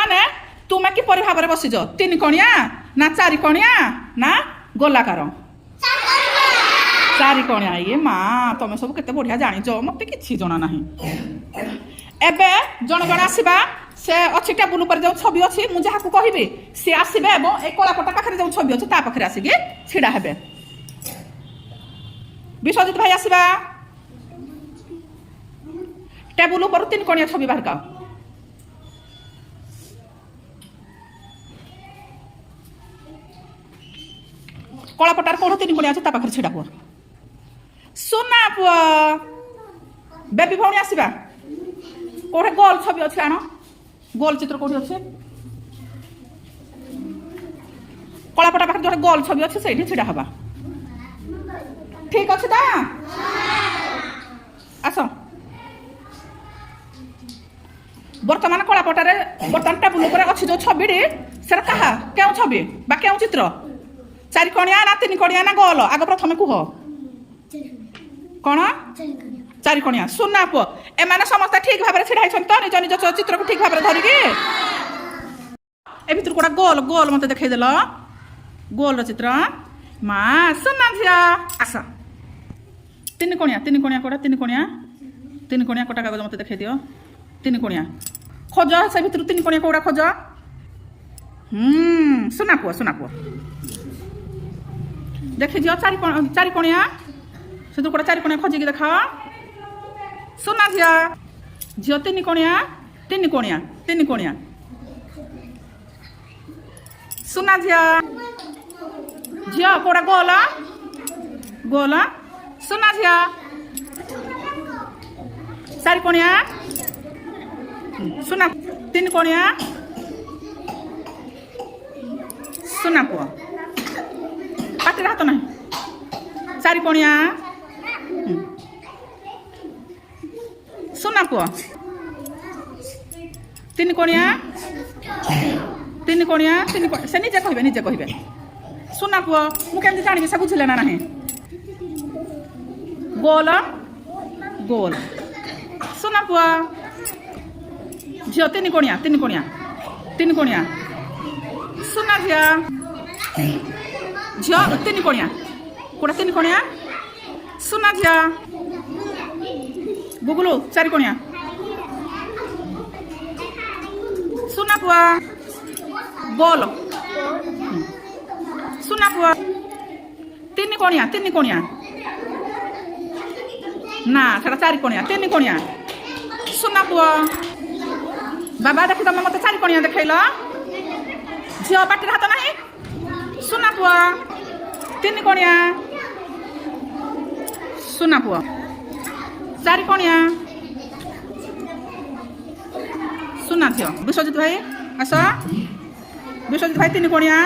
ମାନେ ତୁମେ କିପରି ଭାବରେ ବସିଛ? 3 କଣିଆ ନା 4 କଣିଆ ନା ଗୋଲାକାର? 4 କଣିଆ। ଇଏ ମା ତମେ ସବୁ କେତେ ବଢିଆ ଜାଣିଛ, ମତେ କିଛି ଜଣା ନାହିଁ। ଏବେ ଜଣେ ଜଣେ ଆସିବା, ସେ ଅଛି ଟେବୁଲ ଉପରେ ଯେଉଁ ଛବି ଅଛି, ମୁଁ ଯାହାକୁ କହିବି ସେ ଆସିବେ ଏବଂ ଏ କଳାପଟା ପାଖରେ ଯେଉଁ ଛବି ଅଛି ତା ପାଖରେ ଆସିକି ଛିଡା ହେବେ। ବିଶ୍ୱଜିତ ଭାଇ ଆସିବା, ଟେବୁଲ ଉପରୁ 3 କଣିଆ ଛବି ବାହାର କର। କଳାପଟାର କୋଉଠି 3 କଣିଆ ଅଛି ତା ପାଖରେ ଛିଡା ହୁଅ। ସୁନା ପୁଅ ବେବି ଭଉଣୀ ଆସିବା, କୋଉଠି ଗୋଲ ଛବି ଅଛି ଆଣ, ଗୋଲ ଚିତ୍ର କୋଉଠି ଅଛି? କଳାପଟା ପାଖରେ ଯୋଉଠି ଗୋଲ ଛବି ଅଛି ସେଇଠି ଛିଡା ହବା। ଠିକ ଅଛି ତ? ଆସ। ବର୍ତ୍ତମାନ କଳାପଟାରେ ବର୍ତ୍ତମାନ ଟେବୁଲ ଉପରେ ଅଛି ଯୋଉ ଛବିଟି, ସେଟା କାହା କେଉଁ ଛବି ବା କେଉଁ ଚିତ୍ର? 4 କଣିଆ ନା 3 କଣିଆ ନା ଗୋଲ? ଆଗ ପ୍ରଥମେ କୁହ କଣ? 4 କଣିଆ। ସୁନା ପୁଅ ଏମାନେ ସମସ୍ତେ ଠିକ ଭାବରେ ଛିଡା ହେଇଛନ୍ତି ତ ନିଜ ନିଜ ଚିତ୍ରକୁ ଠିକ ଭାବରେ ଧରିକି? ଏ ଭିତରୁ କୋଉଟା ଗୋଲ ଗୋଲ ମତେ ଦେଖେଇଦେଲ, ଗୋଲର ଚିତ୍ର। ମା ସୁନା ଝିଅ ଆସ। 3 କଣିଆ, 3 କଣିଆ କୋଉଟା? 3 କଣିଆ, 3 କଣିଆ କଟା କାଗଜ ମତେ ଦେଖେଇ ଦିଅ। 3 କଣିଆ ଖୋଜ, ସେ ଭିତରୁ 3 କଣିଆ କୋଉଟା ଖୋଜ? ସୁନା ପୁଅ, ସୁନା ପୁଅ ଦେଖି ଦିଅ। 4 କଣିଆ, ସେଥିରୁ କୋଉଟା 4 କଣିଆ ଖୋଜିକି ଦେଖାଅ। ସୁନା ଝିଅ, ଝିଅ 3 କଣିଆ, 3 କଣିଆ, 3 କଣିଆ। ସୁନା ଝିଅ, ଝିଅ କୋଉଟା ଗୋଲ? ଗୋଲ। ସୁନା ଝିଅ 4 କଣିଆ, ସୁନା 3 କଣିଆ। ସୁନା ପୁଅ ପାଟିରେ ହାତ ନାହିଁ। 4 କଣିଆ। ସୁନା ପୁଅ 3 କଣିଆ, 3 କଣିଆ, 3 ସେ ନିଜେ କହିବେ, ନିଜେ କହିବେ। ସୁନା ପୁଅ ମୁଁ କେମିତି ଜାଣିବି ସେ ବୁଝିଲେ ନା ନାହିଁ? ଗୋଲ ଗୋଲ। ସୁନା ପୁଅ ଝିଅ 3 କଣିଆ, 3 କଣିଆ, 3 କଣିଆ। ସୁନା ଝିଅ, ଝିଅ 3 କଣିଆ, କୋଉଟା 3 କଣିଆ? ସୁନା ଝିଅ ଗୁଗୁଲୁ 4 କଣିଆ। ସୁନା ପୁଅ ଗୋଲ। ସୁନା ପୁଅ 3 କଣିଆ, 3 କଣିଆ ନା ସେଟା 4 କଣିଆ, 3 କଣିଆ। ସୁନା ପୁଅ ବାବା ଦେଖି ତମେ ମତେ 4 କଣିଆ ଦେଖେଇଲ, ଝିଅ ପାଟିରେ ହାତ ନାହିଁ। ସୁନା ପୁଅ 3 କଣିଆ। ସୁନା ପୁଅ 4 କଣିଆ। ସୁନା ଝିଅ ବିଶ୍ୱଜିତ ଭାଇ ଆସ। ବିଶ୍ୱଜିତ ଭାଇ 3 କଣିଆ,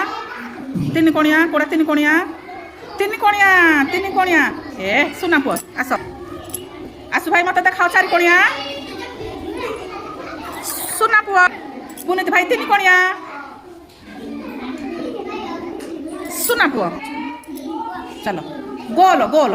3 କଣିଆ କୋଉଟା? 3 କଣିଆ, 3 କଣିଆ, 3 କଣିଆ। ଏ ସୁନା ପୁଅ ଆସ। ଆସୁ ଭାଇ ମତେ ଦେଖାଅ 4 କଣିଆ। ସୁନା ପୁଅ ପୁନିତ ଭାଇ 3 କଣିଆ। ସୁନା ପୁଅ ଚାଲ ଗୋଲ ଗୋଲ।